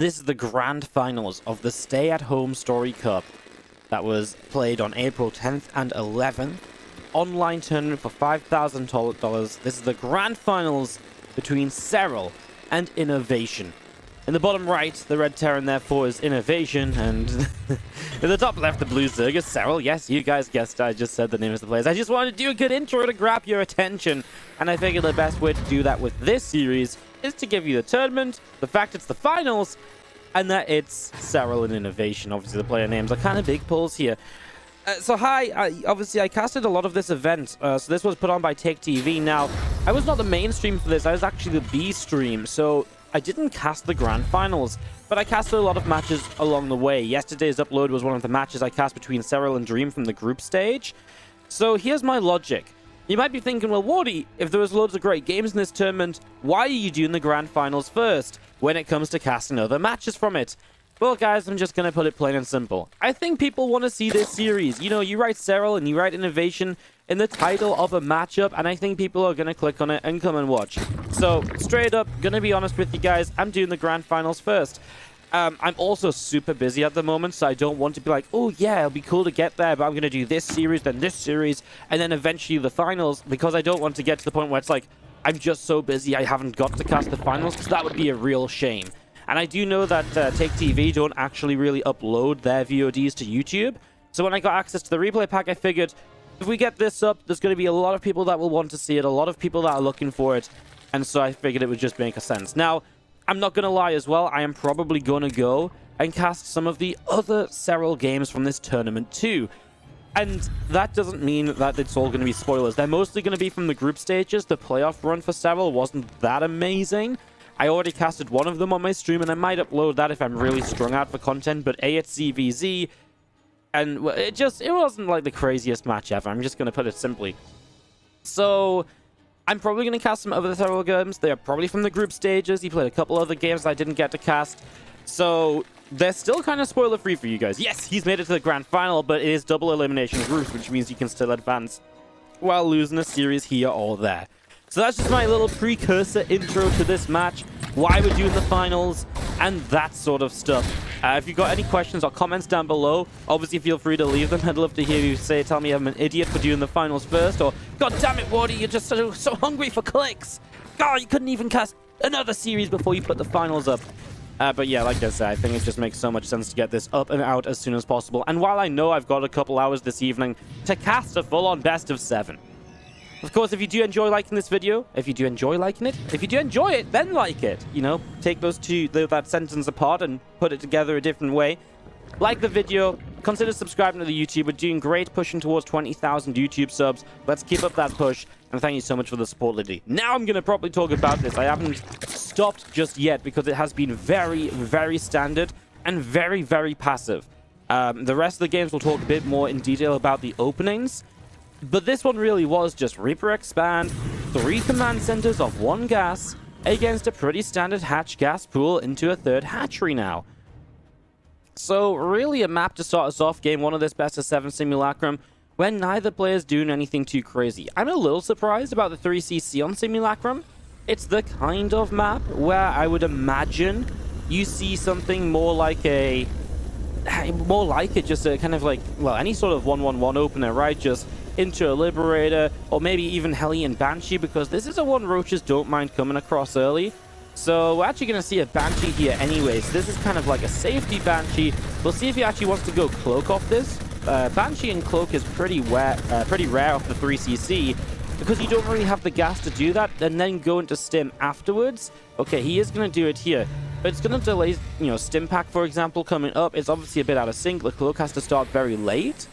This is the grand finals of the Stay-at-Home Story Cup that was played on April 10th and 11th. Online tournament for $5,000. This is the grand finals between Serral and Innovation. In the bottom right, the red Terran therefore is Innovation, and in the top left, the blue Zerg is Serral. Yes, you guys guessed, I just said the name of the players. I just wanted to do a good intro to grab your attention, and I figured the best way to do that with this series is to give you the tournament, the fact it's the finals, and that it's Serral and Innovation. Obviously, the player names are kind of big pulls here. So hi, obviously I casted a lot of this event, so this was put on by Take TV. Now, I was not the main stream for this, I was actually the B stream, so I didn't cast the grand finals, but I casted a lot of matches along the way. Yesterday's upload was one of the matches I cast between Serral and Dream from the group stage. So here's my logic. You might be thinking, well, Wardi, if there was loads of great games in this tournament, why are you doing the grand finals first when it comes to casting other matches from it? Well, guys, I'm just going to put it plain and simple. I think people want to see this series. You know, you write Serral and you write Innovation in the title of a matchup, and I think people are going to click on it and come and watch. So, straight up, going to be honest with you guys, I'm doing the grand finals first. I'm also super busy at the moment, so I don't want to be like, oh yeah, it'll be cool to get there, but I'm going to do this series, then this series, and then eventually the finals, because I don't want to get to the point where it's like, I'm just so busy I haven't got to cast the finals, because that would be a real shame. And I do know that Take TV don't actually really upload their VODs to YouTube, so when I got access to the replay pack, I figured, if we get this up, there's going to be a lot of people that will want to see it, a lot of people that are looking for it, and so I figured it would just make a sense. Now, I'm not going to lie as well, I am probably going to go and cast some of the other Serral games from this tournament too. And that doesn't mean that it's all going to be spoilers. They're mostly going to be from the group stages. The playoff run for Serral wasn't that amazing. I already casted one of them on my stream, and I might upload that if I'm really strung out for content, but it's CVZ, and it wasn't like the craziest match ever. I'm just going to put it simply. So I'm probably going to cast some other Serral games. They are probably from the group stages. He played a couple other games that I didn't get to cast. So they're still kind of spoiler-free for you guys. Yes, he's made it to the grand final, but it is double elimination groups, which means you can still advance while losing a series here or there. So that's just my little precursor intro to this match, why we're doing the finals, and that sort of stuff. If you've got any questions or comments down below, obviously feel free to leave them. I'd love to hear you tell me I'm an idiot for doing the finals first, or God damn it, Wardi, you're just so hungry for clicks. God, you couldn't even cast another series before you put the finals up. But yeah, like I said, I think it just makes so much sense to get this up and out as soon as possible. And while I know I've got a couple hours this evening to cast a full-on best of 7. Of course, if you do enjoy liking this video, if you do enjoy it, then like it. You know, take that sentence apart and put it together a different way. Like the video, consider subscribing to the YouTube. We're doing great, pushing towards 20,000 YouTube subs. Let's keep up that push, and thank you so much for the support, Liddy. Now I'm going to properly talk about this. I haven't stopped just yet because it has been very, very standard and very, very passive. The rest of the games will talk a bit more in detail about the openings. But this one really was just Reaper Expand, 3 command centers of 1 gas against a pretty standard hatch gas pool into a 3rd hatchery now. So really a map to start us off game 1 of this best of 7 simulacrum when neither player's doing anything too crazy. I'm a little surprised about the 3cc on simulacrum. It's the kind of map where I would imagine you see something more like just a kind of like, well, any sort of 1-1-1 opener, right? Just into a Liberator, or maybe even Hellion Banshee, because this is a one Roaches don't mind coming across early. So we're actually going to see a Banshee here anyways. This is kind of like a safety Banshee. We'll see if he actually wants to go Cloak off this. Banshee and Cloak is pretty rare off the 3cc, because you don't really have the gas to do that, and then go into Stim afterwards. Okay, he is going to do it here, but it's going to delay, you know, Stim Pack, for example, coming up. It's obviously a bit out of sync. The Cloak has to start very late.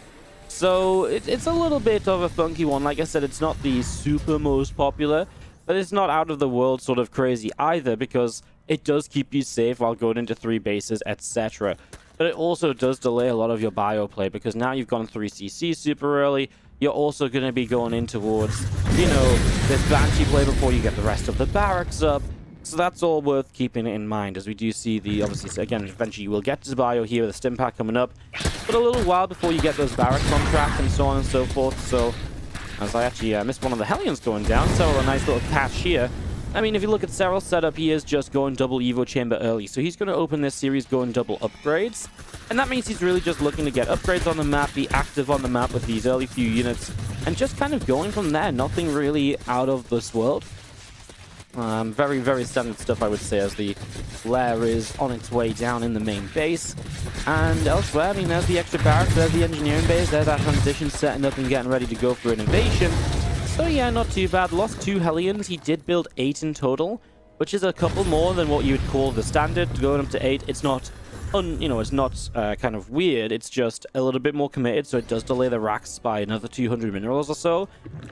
So it's a little bit of a funky one. Like I said, it's not the super most popular, but it's not out of the world sort of crazy either, because it does keep you safe while going into 3 bases, etc. But it also does delay a lot of your bio play, because now you've gone 3cc super early. You're also going to be going in towards, you know, this Banshee play before you get the rest of the barracks up. So that's all worth keeping in mind, as we do see the, obviously, again, eventually you will get to bio here with a Stim Pack coming up, but a little while before you get those barracks on track and so on and so forth. So, as I actually missed one of the Hellions going down, so a nice little catch here. I mean, if you look at Serral's setup, he is just going double Evo Chamber early. So he's going to open this series going double upgrades. And that means he's really just looking to get upgrades on the map, be active on the map with these early few units, and just kind of going from there. Nothing really out of this world. Very, very standard stuff, I would say, as the flare is on its way down in the main base. And elsewhere, I mean, there's the extra barracks, there's the engineering base, there's that transition setting up and getting ready to go for innovation. So yeah, not too bad. Lost 2 Hellions. He did build 8 in total, which is a couple more than what you would call the standard. Going up to 8, it's not, it's not kind of weird. It's just a little bit more committed, so it does delay the racks by another 200 minerals or so.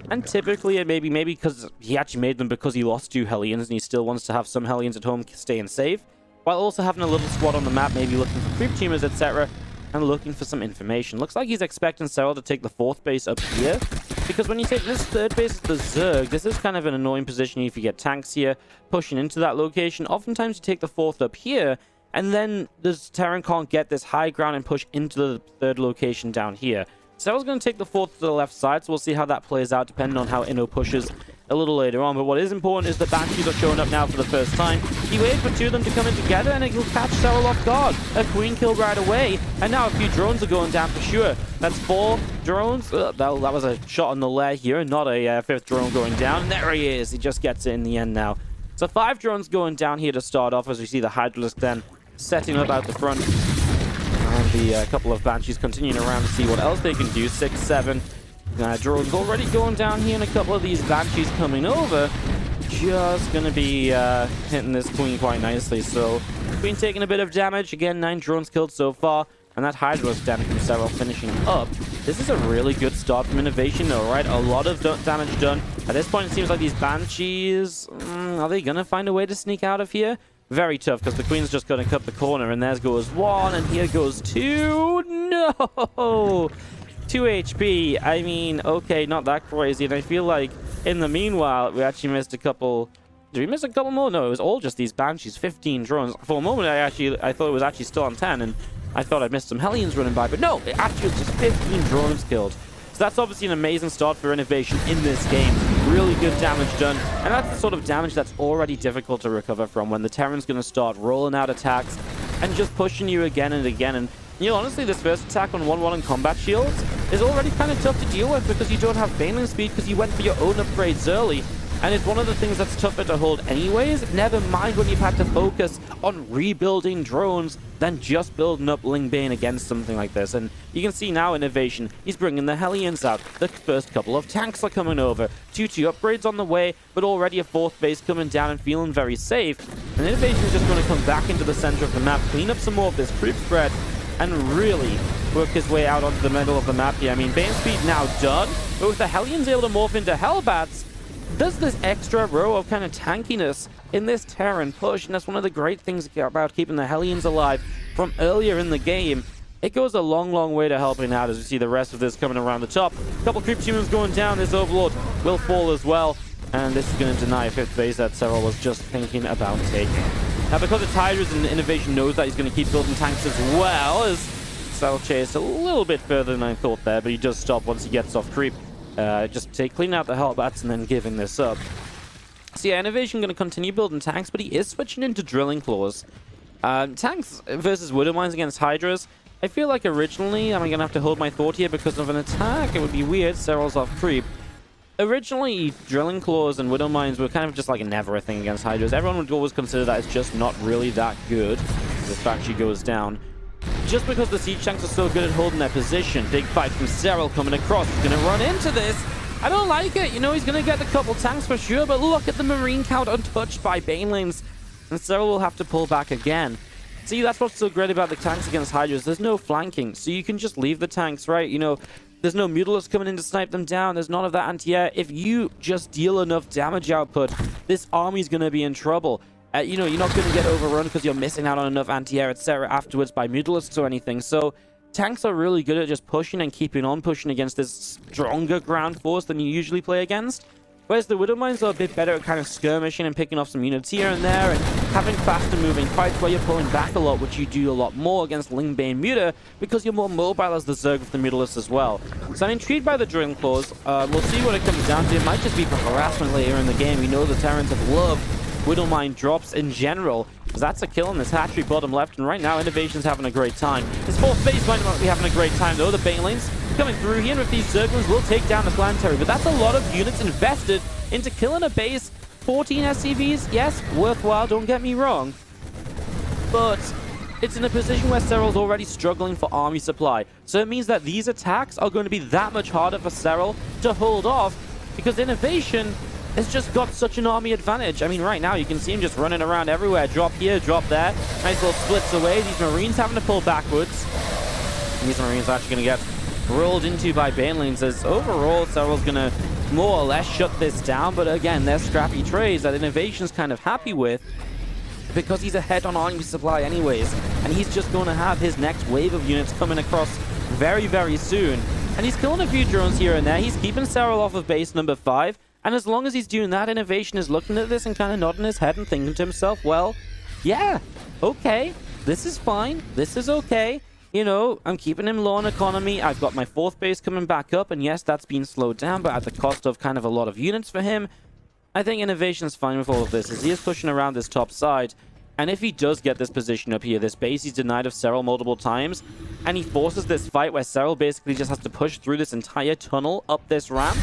And typically, it maybe because he actually made them because he lost 2 Hellions, and he still wants to have some Hellions at home staying safe, while also having a little squad on the map, maybe looking for creep tumors, etc., and looking for some information. Looks like he's expecting Serral to take the 4th base up here, because when you take this 3rd base, the Zerg, this is kind of an annoying position if you get tanks here pushing into that location. Oftentimes you take the 4th up here, and then this Terran can't get this high ground and push into the 3rd location down here. Serral's going to take the 4th to the left side, so we'll see how that plays out depending on how Inno pushes a little later on. But what is important is the Banshees are showing up now for the first time. He waited for 2 of them to come in together, and he'll catch Serral off guard. A queen kill right away, and now a few drones are going down for sure. That's 4 drones. That was a shot on the lair here, and not a 5th drone going down. And there he is. He just gets it in the end now. So 5 drones going down here to start off, as we see the Hydralisk then setting up out the front. And the couple of Banshees continuing around to see what else they can do. 6, 7 drones already going down here, and a couple of these Banshees coming over. Just going to be hitting this Queen quite nicely. So Queen taking a bit of damage. Again, 9 drones killed so far. And that Hydralisk damage from Serral finishing up. This is a really good start from Innovation though, right? A lot of damage done. At this point, it seems like these Banshees, are they going to find a way to sneak out of here? Very tough, because the Queen's just going to cut the corner, and there goes 1, and here goes 2. No! 2 HP. I mean, okay, not that crazy. And I feel like in the meanwhile, we actually missed a couple. Did we miss a couple more? No, it was all just these Banshees. 15 drones. For a moment, I thought it was actually still on 10, and I thought I'd missed some Hellions running by, but no, it actually was just 15 drones killed. So that's obviously an amazing start for Innovation in this game. Really good damage done, and that's the sort of damage that's already difficult to recover from when the Terran's going to start rolling out attacks and just pushing you again and again. And you know, honestly, this first attack on 1-1 and combat shields is already kind of tough to deal with because you don't have Baneling speed because you went for your own upgrades early. And it's one of the things that's tougher to hold anyways. Never mind when you've had to focus on rebuilding drones than just building up Ling Bane against something like this. And you can see now Innovation, he's bringing the Hellions out. The first couple of tanks are coming over. 2-2 upgrades on the way, but already a 4th base coming down and feeling very safe. And Innovation's just going to come back into the center of the map, clean up some more of this creep spread, and really work his way out onto the middle of the map here. I mean, Bane speed now done, but with the Hellions able to morph into Hellbats, does this extra row of kind of tankiness in this Terran push, and that's one of the great things about keeping the Hellions alive from earlier in the game. It goes a long, long way to helping out as we see the rest of this coming around the top. A couple creep humans going down. This Overlord will fall as well, and this is going to deny a 5th base that Serral was just thinking about taking. Now, because it's Hydras and Innovation knows that he's going to keep building tanks as well, as Serral chased a little bit further than I thought there, but he does stop once he gets off creep. Just clean out the Hellbats and then giving this up. So yeah, Innovation going to continue building tanks, but he is switching into Drilling Claws. Tanks versus Widow Mines against Hydras. I feel like originally I'm going to have to hold my thought here because of an attack. It would be weird. Serral's off creep. Originally, Drilling Claws and Widow Mines were kind of just like never a thing against Hydras. Everyone would always consider that it's just not really that good. The fact she goes down. Just because the siege tanks are so good at holding their position. Big fight from Serral coming across. He's going to run into this. I don't like it. You know, he's going to get a couple tanks for sure, but look at the Marine count untouched by Banelings. And Serral will have to pull back again. See, that's what's so great about the tanks against Hydras. There's no flanking, so you can just leave the tanks, right? You know, there's no Mutalisks coming in to snipe them down. There's none of that anti-air. If you just deal enough damage output, this army's going to be in trouble. You know, you're not going to get overrun because you're missing out on enough anti-air, etc. afterwards by Mutalisks or anything. So tanks are really good at just pushing and keeping on pushing against this stronger ground force than you usually play against. Whereas the Widowmines are a bit better at kind of skirmishing and picking off some units here and there and having faster moving fights where you're pulling back a lot, which you do a lot more against Lingbane Muta because you're more mobile as the Zerg with the Mutalisk as well. So I'm intrigued by the Drilling Claws. We'll see what it comes down to. It might just be for harassment later in the game. We know the Terrans have loved Widowmine drops in general, because that's a kill in this hatchery bottom left, and right now Innovation's having a great time. His fourth base might not be having a great time though. The Banelings coming through here with these Zerglings will take down the Planetary, but that's a lot of units invested into killing a base. 14 SCVs, yes, worthwhile, don't get me wrong, but it's in a position where Serral's already struggling for army supply, so it means that these attacks are going to be that much harder for Serral to hold off, because Innovation has just got such an army advantage. I mean, right now you can see him just running around everywhere. Drop here, drop there. Nice little splits away. These Marines having to pull backwards. These Marines are actually going to get rolled into by Banelings, as overall Serral's going to more or less shut this down. But again, they're scrappy trades that Innovation's kind of happy with, because he's ahead on army supply anyways. And he's just going to have his next wave of units coming across very, very soon. And he's killing a few drones here and there. He's keeping Serral off of base number 5. And as long as he's doing that, Innovation is looking at this and kind of nodding his head and thinking to himself, well, yeah, okay, this is fine. This is okay. You know, I'm keeping him low on economy. I've got my 4th base coming back up. And yes, that's been slowed down, but at the cost of kind of a lot of units for him. I think Innovation's fine with all of this, as he is pushing around this top side. And if he does get this position up here, this base he's denied of Serral multiple times, and he forces this fight where Serral basically just has to push through this entire tunnel up this ramp,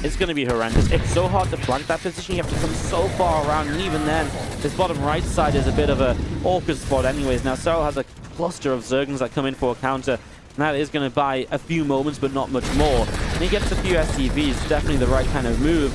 it's going to be horrendous. It's so hard to flank that position. You have to come so far around, and even then, this bottom right side is a bit of a awkward spot anyways. Now, Serral has a cluster of Zerglings that come in for a counter, and that is going to buy a few moments, but not much more. And he gets a few SCVs, definitely the right kind of move.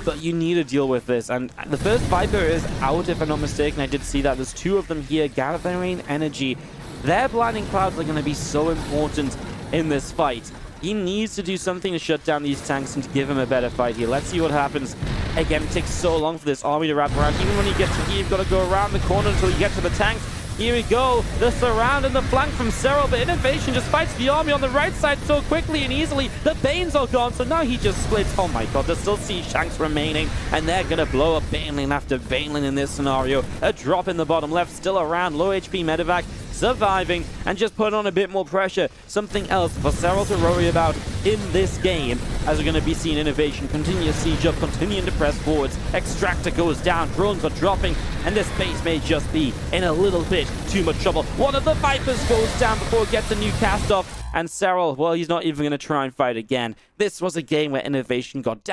But you need to deal with this. And the first Viper is out, if I'm not mistaken. I did see that. There's 2 of them here, gathering energy. Their Blinding Clouds are going to be so important in this fight. He needs to do something to shut down these tanks and to give him a better fight here. Let's see what happens. Again, it takes so long for this army to wrap around. Even when you get to here, you've got to go around the corner until you get to the tanks. Here we go. The surround and the flank from Serral, but Innovation just fights the army on the right side so quickly and easily. The Banes are gone, so now he just splits. Oh my god, there's still Siege Tanks remaining, and they're going to blow up Baneling after Baneling in this scenario. A drop in the bottom left, still around. Low HP Medevac surviving and just put on a bit more pressure. Something else for Serral to worry about in this game, as we're going to be seeing Innovation continue to siege up, continuing to press forwards. Extractor goes down, drones are dropping, and this base may just be in a little bit too much trouble. One of the Vipers goes down before it gets a new cast off, and Serral, well, he's not even going to try and fight again. This was a game where Innovation got down